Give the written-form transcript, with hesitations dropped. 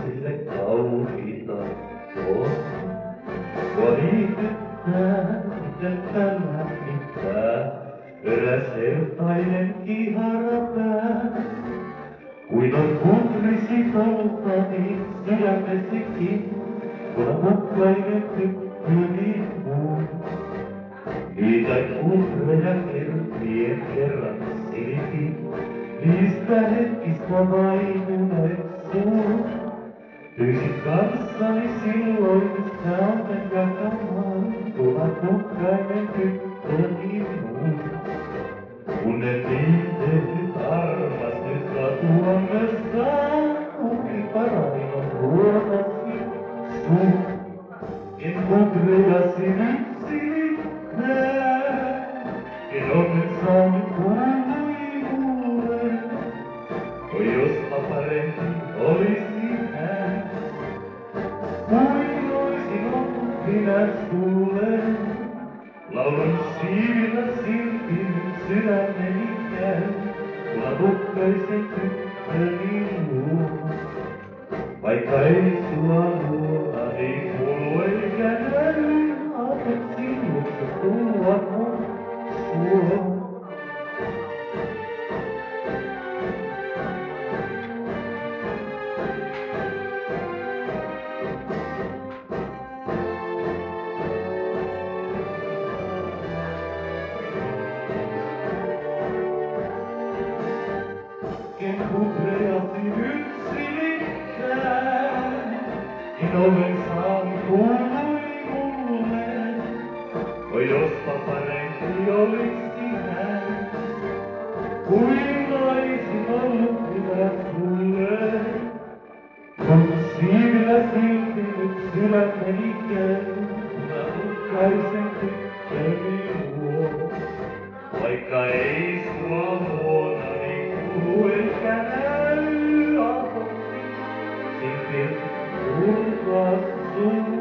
sille kauniita on. Mua viihdyttää lämmittää eräs heltainen kiharapää. Kuin on kutrisi poltani sydämessäkin, kun on mukkainen tyttöni mun. Niitä kutreja kertien kerran silitin, niistä hetkistä vain uneksuun. Pyysit kanssani silloin saamen jakamaan, kun on mukkainen tyttöni mun. Kun ne viihteet armastus katuamme saavutti paraivan ruotasi sun. En kutrejasi nyt silittää, en onnen saanut kuului mulle. Oi jospa parempi olisi hän, kuin olisin ollut minä sulle. Laulun siivillä silti nyt sydämeni käy, kun mukkaisen tyttöni luo. Vaikka ei sua luonani kuulu eikä näy, alat sinusta tulla mun suo. En kutrejasi nyt silittää, en oven saanut kuului mulle. Oi jospa parempi olisi hän, kuin olisin ollut minä sulle. Kun siivillä silti nyt sydämeni käy, mä mukkaisen tyttöni luo. Vaikka ei sua luonani kuulu eikä näy apotti, silti ulkoa sun.